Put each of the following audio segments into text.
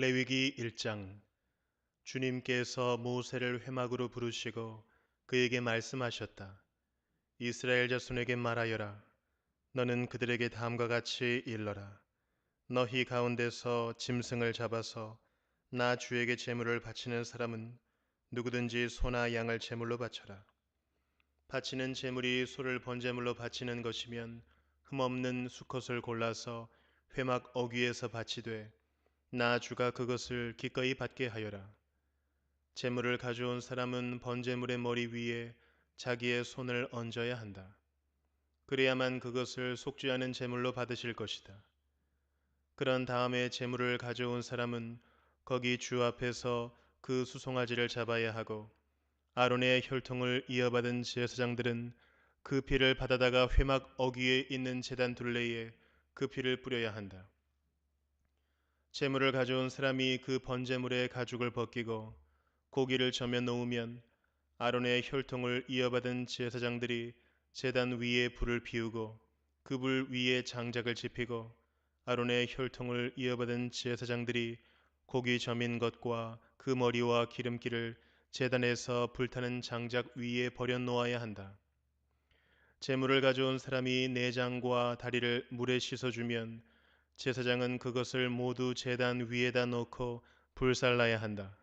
레위기 1장. 주님께서 모세를 회막으로 부르시고 그에게 말씀하셨다. 이스라엘 자손에게 말하여라. 너는 그들에게 다음과 같이 일러라. 너희 가운데서 짐승을 잡아서 나 주에게 제물을 바치는 사람은 누구든지 소나 양을 제물로 바쳐라. 바치는 제물이 소를 번제물로 바치는 것이면 흠없는 수컷을 골라서 회막 어귀에서 바치되 나 주가 그것을 기꺼이 받게 하여라. 제물을 가져온 사람은 번제물의 머리 위에 자기의 손을 얹어야 한다. 그래야만 그것을 속지 않은 제물로 받으실 것이다. 그런 다음에 제물을 가져온 사람은 거기 주 앞에서 그 수송아지를 잡아야 하고 아론의 혈통을 이어받은 제사장들은 그 피를 받아다가 회막 어귀에 있는 제단 둘레에 그 피를 뿌려야 한다. 제물을 가져온 사람이 그 번제물의 가죽을 벗기고 고기를 저며 놓으면 아론의 혈통을 이어받은 제사장들이 제단 위에 불을 피우고 그 불 위에 장작을 지피고 아론의 혈통을 이어받은 제사장들이 고기 저민 것과 그 머리와 기름기를 제단에서 불타는 장작 위에 버려 놓아야 한다. 제물을 가져온 사람이 내장과 다리를 물에 씻어주면 제사장은 그것을 모두 제단 위에다 놓고 불살라야 한다.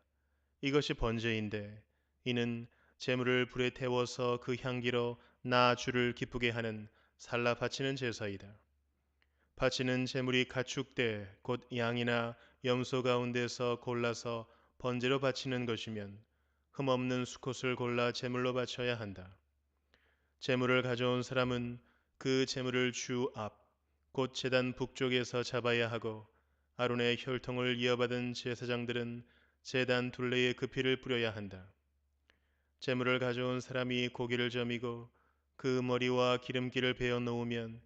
이것이 번제인데 이는 제물을 불에 태워서 그 향기로 나 주를 기쁘게 하는 살라 바치는 제사이다. 바치는 제물이 가축대 곧 양이나 염소 가운데서 골라서 번제로 바치는 것이면 흠없는 수컷을 골라 제물로 바쳐야 한다. 제물을 가져온 사람은 그 제물을 주 앞, 곧 제단 북쪽에서 잡아야 하고 아론의 혈통을 이어받은 제사장들은 제단 둘레에 그 피를 뿌려야 한다. 제물을 가져온 사람이 고기를 저미고 그 머리와 기름기를 베어 놓으면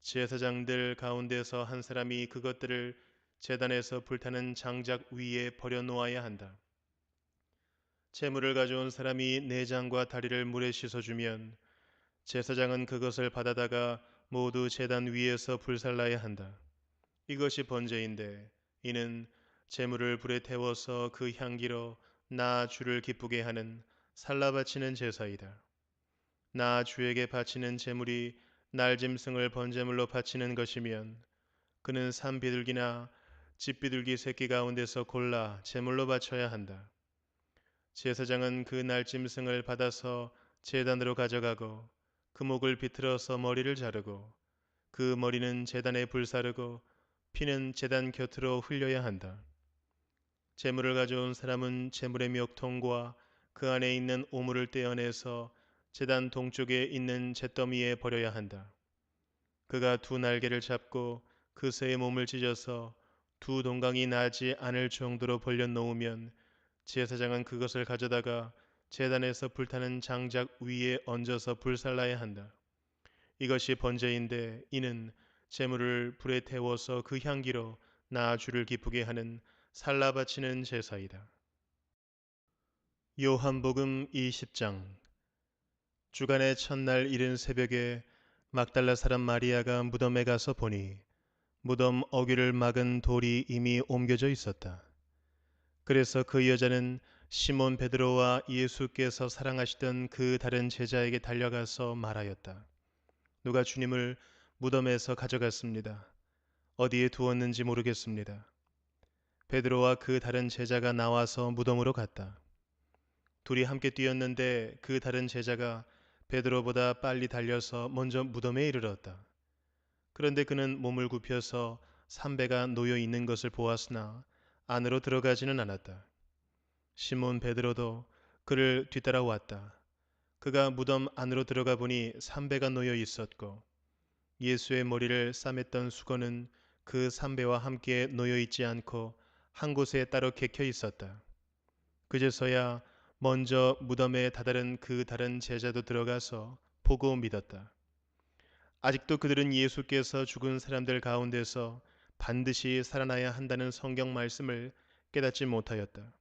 제사장들 가운데서 한 사람이 그것들을 제단에서 불타는 장작 위에 버려 놓아야 한다. 제물을 가져온 사람이 내장과 다리를 물에 씻어주면 제사장은 그것을 받아다가 모두 제단 위에서 불살라야 한다. 이것이 번제인데 이는 제물을 불에 태워서 그 향기로 나 주를 기쁘게 하는 살라 바치는 제사이다. 나 주에게 바치는 제물이 날짐승을 번제물로 바치는 것이면 그는 산비둘기나 집비둘기 새끼 가운데서 골라 제물로 바쳐야 한다. 제사장은 그 날짐승을 받아서 제단으로 가져가고 그 목을 비틀어서 머리를 자르고 그 머리는 제단에 불사르고 피는 제단 곁으로 흘려야 한다. 제물을 가져온 사람은 제물의 멱통과 그 안에 있는 오물을 떼어내서 제단 동쪽에 있는 잿더미에 버려야 한다. 그가 두 날개를 잡고 그 새의 몸을 찢어서 두 동강이 나지 않을 정도로 벌려 놓으면 제사장은 그것을 가져다가 제단에서 불타는 장작 위에 얹어서 불살라야 한다. 이것이 번제인데 이는 제물을 불에 태워서 그 향기로 나 주를 기쁘게 하는 살라 바치는 제사이다. 요한복음 20장. 주간의 첫날 이른 새벽에 막달라 사람 마리아가 무덤에 가서 보니 무덤 어귀를 막은 돌이 이미 옮겨져 있었다. 그래서 그 여자는 시몬 베드로와 예수께서 사랑하시던 그 다른 제자에게 달려가서 말하였다. 누가 주님을 무덤에서 가져갔습니다. 어디에 두었는지 모르겠습니다. 베드로와 그 다른 제자가 나와서 무덤으로 갔다. 둘이 함께 뛰었는데 그 다른 제자가 베드로보다 빨리 달려서 먼저 무덤에 이르렀다. 그런데 그는 몸을 굽혀서 삼배가 놓여 있는 것을 보았으나 안으로 들어가지는 않았다. 시몬 베드로도 그를 뒤따라왔다. 그가 무덤 안으로 들어가 보니 삼배가 놓여 있었고 예수의 머리를 싸맸던 수건은 그 삼배와 함께 놓여 있지 않고 한 곳에 따로 객혀 있었다. 그제서야 먼저 무덤에 다다른 그 다른 제자도 들어가서 보고 믿었다. 아직도 그들은 예수께서 죽은 사람들 가운데서 반드시 살아나야 한다는 성경 말씀을 깨닫지 못하였다.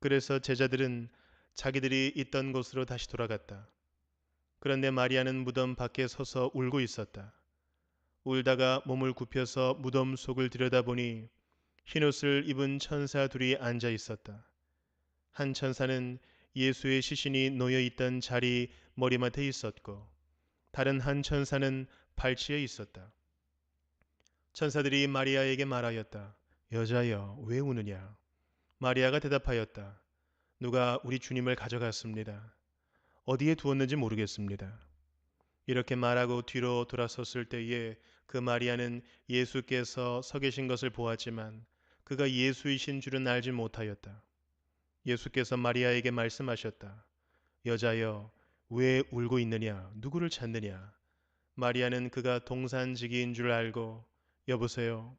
그래서 제자들은 자기들이 있던 곳으로 다시 돌아갔다. 그런데 마리아는 무덤 밖에 서서 울고 있었다. 울다가 몸을 굽혀서 무덤 속을 들여다보니 흰옷을 입은 천사 둘이 앉아 있었다. 한 천사는 예수의 시신이 놓여 있던 자리 머리맡에 있었고 다른 한 천사는 발치에 있었다. 천사들이 마리아에게 말하였다. 여자여, 왜 우느냐? 마리아가 대답하였다. 누가 우리 주님을 가져갔습니다. 어디에 두었는지 모르겠습니다. 이렇게 말하고 뒤로 돌아섰을 때에 그 마리아는 예수께서 서 계신 것을 보았지만 그가 예수이신 줄은 알지 못하였다. 예수께서 마리아에게 말씀하셨다. 여자여, 왜 울고 있느냐? 누구를 찾느냐? 마리아는 그가 동산지기인 줄 알고 여보세요.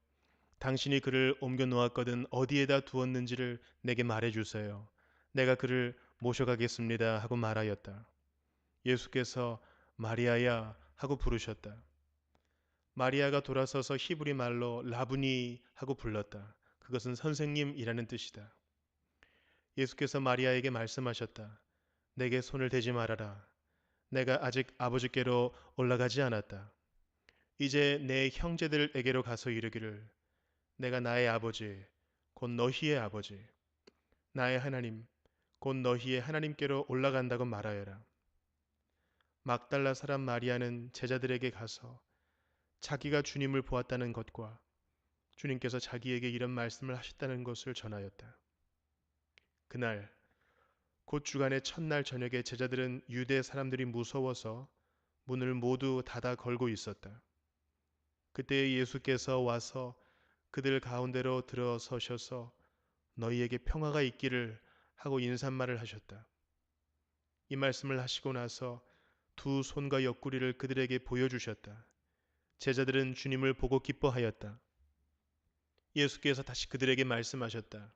당신이 그를 옮겨 놓았거든 어디에다 두었는지를 내게 말해 주세요. 내가 그를 모셔가겠습니다 하고 말하였다. 예수께서 마리아야 하고 부르셨다. 마리아가 돌아서서 히브리 말로 라부니 하고 불렀다. 그것은 선생님이라는 뜻이다. 예수께서 마리아에게 말씀하셨다. 내게 손을 대지 말아라. 내가 아직 아버지께로 올라가지 않았다. 이제 내 형제들에게로 가서 이르기를 내가 나의 아버지 곧 너희의 아버지 나의 하나님 곧 너희의 하나님께로 올라간다고 말하여라. 막달라 사람 마리아는 제자들에게 가서 자기가 주님을 보았다는 것과 주님께서 자기에게 이런 말씀을 하셨다는 것을 전하였다. 그날 곧 주간의 첫날 저녁에 제자들은 유대 사람들이 무서워서 문을 모두 닫아 걸고 있었다. 그때 예수께서 와서 그들 가운데로 들어서셔서 너희에게 평화가 있기를 하고 인사말을 하셨다. 이 말씀을 하시고 나서 두 손과 옆구리를 그들에게 보여주셨다. 제자들은 주님을 보고 기뻐하였다. 예수께서 다시 그들에게 말씀하셨다.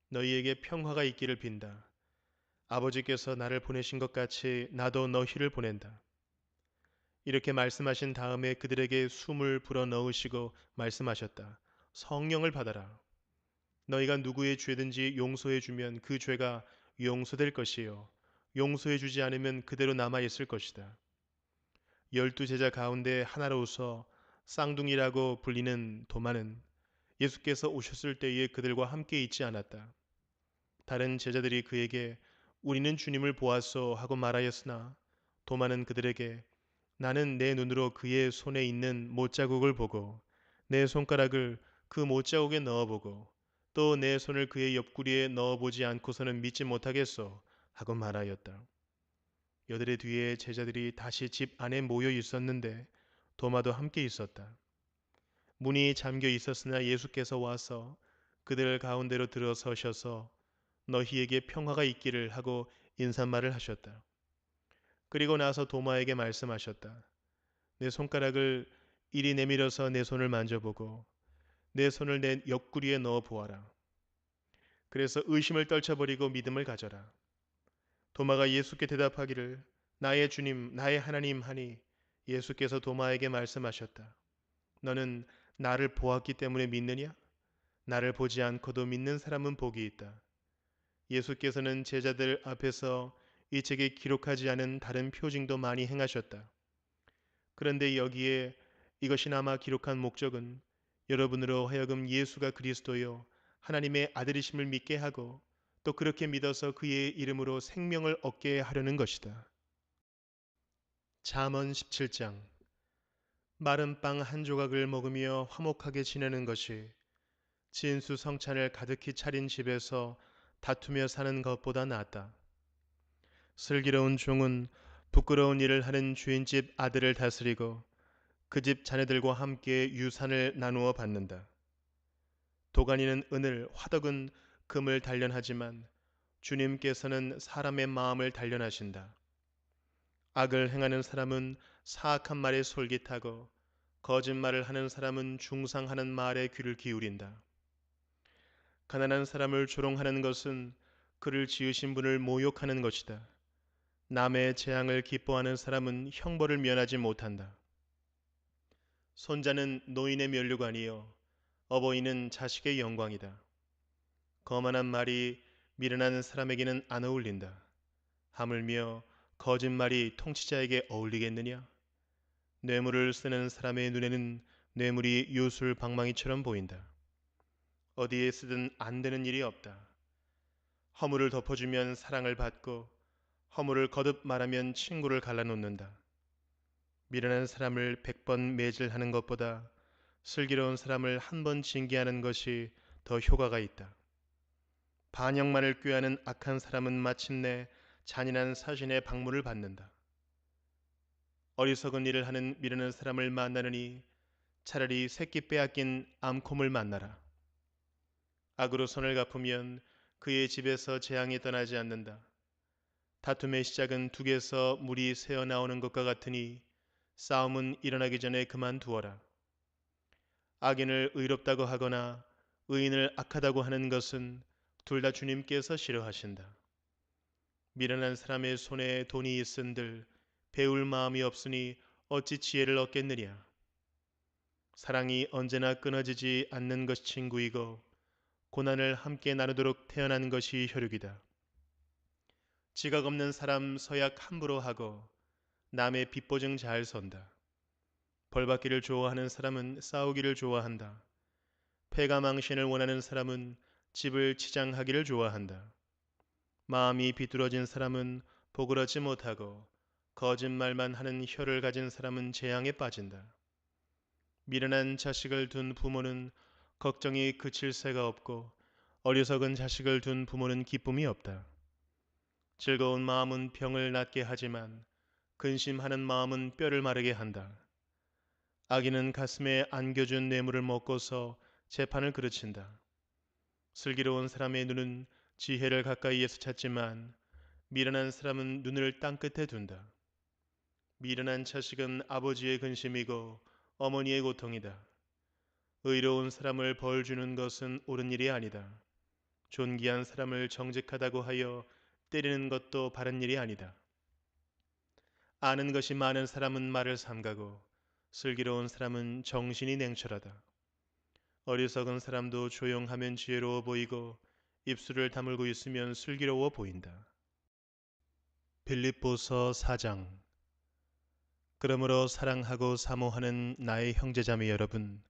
너희에게 평화가 있기를 빈다. 아버지께서 나를 보내신 것 같이 나도 너희를 보낸다. 이렇게 말씀하신 다음에 그들에게 숨을 불어 넣으시고 말씀하셨다. 성령을 받아라. 너희가 누구의 죄든지 용서해 주면 그 죄가 용서될 것이요 용서해 주지 않으면 그대로 남아 있을 것이다. 12제자 가운데 하나로서 쌍둥이라고 불리는 도마는 예수께서 오셨을 때에 그들과 함께 있지 않았다. 다른 제자들이 그에게 우리는 주님을 보았소 하고 말하였으나 도마는 그들에게 나는 내 눈으로 그의 손에 있는 못자국을 보고 내 손가락을 그 못자국에 넣어보고 또 내 손을 그의 옆구리에 넣어보지 않고서는 믿지 못하겠소 하고 말하였다. 여들의 뒤에 제자들이 다시 집 안에 모여 있었는데 도마도 함께 있었다. 문이 잠겨 있었으나 예수께서 와서 그들 가운데로 들어서셔서 너희에게 평화가 있기를 하고 인사말을 하셨다. 그리고 나서 도마에게 말씀하셨다. 내 손가락을 이리 내밀어서 내 손을 만져보고 내 손을 내 옆구리에 넣어 보아라. 그래서 의심을 떨쳐버리고 믿음을 가져라. 도마가 예수께 대답하기를 나의 주님, 나의 하나님 하니 예수께서 도마에게 말씀하셨다. 너는 나를 보았기 때문에 믿느냐? 나를 보지 않고도 믿는 사람은 복이 있다. 예수께서는 제자들 앞에서 이 책에 기록하지 않은 다른 표징도 많이 행하셨다. 그런데 여기에 이것이나마 기록한 목적은 여러분으로 하여금 예수가 그리스도요 하나님의 아들이심을 믿게 하고 또 그렇게 믿어서 그의 이름으로 생명을 얻게 하려는 것이다. 잠언 17장 마른 빵 한 조각을 먹으며 화목하게 지내는 것이 진수성찬을 가득히 차린 집에서 다투며 사는 것보다 낫다. 슬기로운 종은 부끄러운 일을 하는 주인집 아들을 다스리고 그 집 자네들과 함께 유산을 나누어 받는다. 도가니는 은을, 화덕은 금을 단련하지만 주님께서는 사람의 마음을 단련하신다. 악을 행하는 사람은 사악한 말에 솔깃하고 거짓말을 하는 사람은 중상하는 말에 귀를 기울인다. 가난한 사람을 조롱하는 것은 그를 지으신 분을 모욕하는 것이다. 남의 재앙을 기뻐하는 사람은 형벌을 면하지 못한다. 손자는 노인의 면류관이요 어버이는 자식의 영광이다. 거만한 말이 미련한 사람에게는 안 어울린다. 하물며 거짓말이 통치자에게 어울리겠느냐? 뇌물을 쓰는 사람의 눈에는 뇌물이 요술 방망이처럼 보인다. 어디에 쓰든 안 되는 일이 없다. 허물을 덮어주면 사랑을 받고 허물을 거듭 말하면 친구를 갈라놓는다. 미련한 사람을 100번 매질하는 것보다 슬기로운 사람을 한 번 징계하는 것이 더 효과가 있다. 반역만을 꾀하는 악한 사람은 마침내 잔인한 사신의 방문을 받는다. 어리석은 일을 하는 미련한 사람을 만나느니 차라리 새끼 빼앗긴 암콤을 만나라. 악으로 손을 갚으면 그의 집에서 재앙이 떠나지 않는다. 다툼의 시작은 둑에서 물이 새어나오는 것과 같으니 싸움은 일어나기 전에 그만두어라. 악인을 의롭다고 하거나 의인을 악하다고 하는 것은 둘 다 주님께서 싫어하신다. 미련한 사람의 손에 돈이 있은들 배울 마음이 없으니 어찌 지혜를 얻겠느냐. 사랑이 언제나 끊어지지 않는 것이 친구이고 고난을 함께 나누도록 태어난 것이 혈육이다. 지각 없는 사람 서약 함부로 하고 남의 빚보증 잘 선다. 벌받기를 좋아하는 사람은 싸우기를 좋아한다. 패가망신을 원하는 사람은 집을 치장하기를 좋아한다. 마음이 비뚤어진 사람은 복을 얻지 못하고 거짓말만 하는 혀를 가진 사람은 재앙에 빠진다. 미련한 자식을 둔 부모는 걱정이 그칠 새가 없고 어리석은 자식을 둔 부모는 기쁨이 없다. 즐거운 마음은 병을 낫게 하지만 근심하는 마음은 뼈를 마르게 한다. 악인은 가슴에 안겨준 뇌물을 먹고서 재판을 그르친다. 슬기로운 사람의 눈은 지혜를 가까이에서 찾지만 미련한 사람은 눈을 땅끝에 둔다. 미련한 자식은 아버지의 근심이고 어머니의 고통이다. 의로운 사람을 벌 주는 것은 옳은 일이 아니다. 존귀한 사람을 정직하다고 하여 때리는 것도 바른 일이 아니다. 아는 것이 많은 사람은 말을 삼가고 슬기로운 사람은 정신이 냉철하다. 어리석은 사람도 조용하면 지혜로워 보이고 입술을 다물고 있으면 슬기로워 보인다. 빌립보서 4장. 그러므로 사랑하고 사모하는 나의 형제자매 여러분,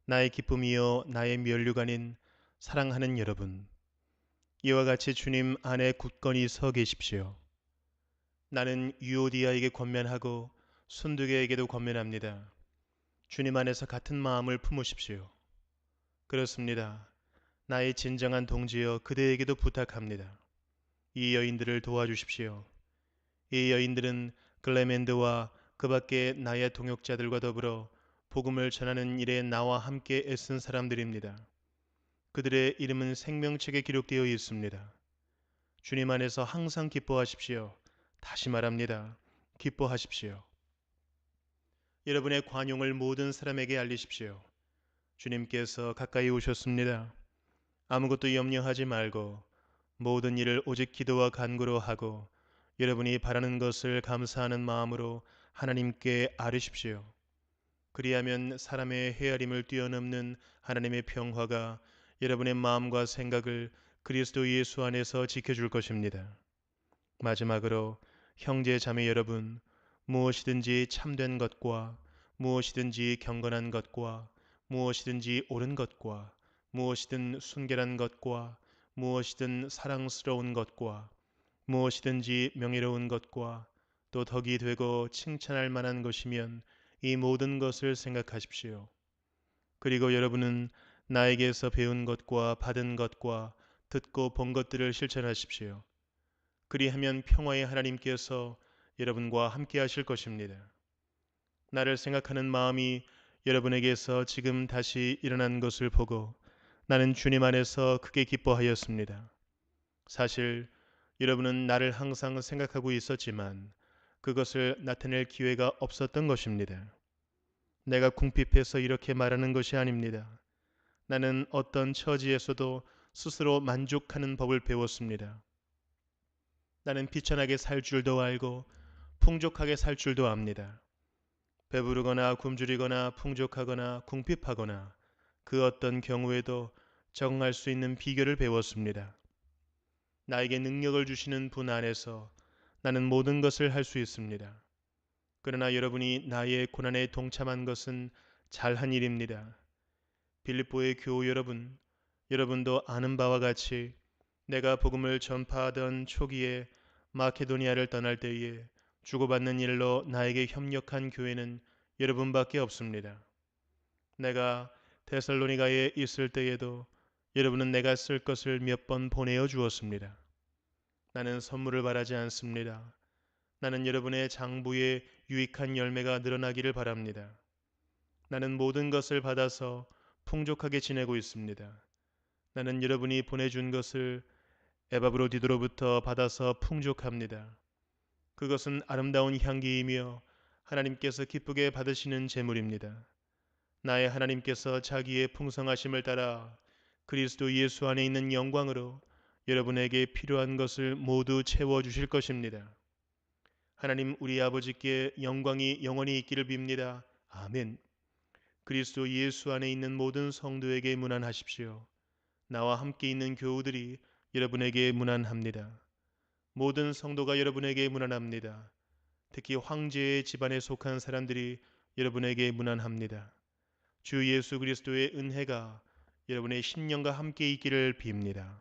나의 기쁨이요 나의 면류가 아닌 사랑하는 여러분, 이와 같이 주님 안에 굳건히 서 계십시오. 나는 유오디아에게 권면하고 순두계에게도 권면합니다. 주님 안에서 같은 마음을 품으십시오. 그렇습니다. 나의 진정한 동지여 그대에게도 부탁합니다. 이 여인들을 도와주십시오. 이 여인들은 글레멘드와 그 밖에 나의 동역자들과 더불어 복음을 전하는 일에 나와 함께 애쓴 사람들입니다. 그들의 이름은 생명책에 기록되어 있습니다. 주님 안에서 항상 기뻐하십시오. 다시 말합니다. 기뻐하십시오. 여러분의 관용을 모든 사람에게 알리십시오. 주님께서 가까이 오셨습니다. 아무것도 염려하지 말고 모든 일을 오직 기도와 간구로 하고 여러분이 바라는 것을 감사하는 마음으로 하나님께 아뢰십시오. 그리하면 사람의 헤아림을 뛰어넘는 하나님의 평화가 여러분의 마음과 생각을 그리스도 예수 안에서 지켜줄 것입니다. 마지막으로 형제 자매 여러분, 무엇이든지 참된 것과 무엇이든지 경건한 것과 무엇이든지 옳은 것과 무엇이든 순결한 것과 무엇이든 사랑스러운 것과 무엇이든지 명예로운 것과 또 덕이 되고 칭찬할 만한 것이면 이 모든 것을 생각하십시오. 그리고 여러분은 나에게서 배운 것과 받은 것과 듣고 본 것들을 실천하십시오. 그리하면 평화의 하나님께서 여러분과 함께 하실 것입니다. 나를 생각하는 마음이 여러분에게서 지금 다시 일어난 것을 보고 나는 주님 안에서 크게 기뻐하였습니다. 사실 여러분은 나를 항상 생각하고 있었지만 그것을 나타낼 기회가 없었던 것입니다. 내가 궁핍해서 이렇게 말하는 것이 아닙니다. 나는 어떤 처지에서도 스스로 만족하는 법을 배웠습니다. 나는 비천하게 살 줄도 알고 풍족하게 살 줄도 압니다. 배부르거나 굶주리거나 풍족하거나 궁핍하거나 그 어떤 경우에도 적응할 수 있는 비결을 배웠습니다. 나에게 능력을 주시는 분 안에서 나는 모든 것을 할 수 있습니다. 그러나 여러분이 나의 고난에 동참한 것은 잘한 일입니다. 빌립보의 교우 여러분, 여러분도 아는 바와 같이 내가 복음을 전파하던 초기에 마케도니아를 떠날 때에 주고받는 일로 나에게 협력한 교회는 여러분밖에 없습니다. 내가 데살로니가에 있을 때에도 여러분은 내가 쓸 것을 몇 번 보내어 주었습니다. 나는 선물을 바라지 않습니다. 나는 여러분의 장부에 유익한 열매가 늘어나기를 바랍니다. 나는 모든 것을 받아서 풍족하게 지내고 있습니다. 나는 여러분이 보내준 것을 에바브로디도로부터 받아서 풍족합니다. 그것은 아름다운 향기이며 하나님께서 기쁘게 받으시는 제물입니다. 나의 하나님께서 자기의 풍성하심을 따라 그리스도 예수 안에 있는 영광으로 여러분에게 필요한 것을 모두 채워주실 것입니다. 하나님 우리 아버지께 영광이 영원히 있기를 빕니다. 아멘. 그리스도 예수 안에 있는 모든 성도에게 문안하십시오. 나와 함께 있는 교우들이 여러분에게 문안합니다. 모든 성도가 여러분에게 문안합니다. 특히 황제의 집안에 속한 사람들이 여러분에게 문안합니다. 주 예수 그리스도의 은혜가 여러분의 심령과 함께 있기를 빕니다.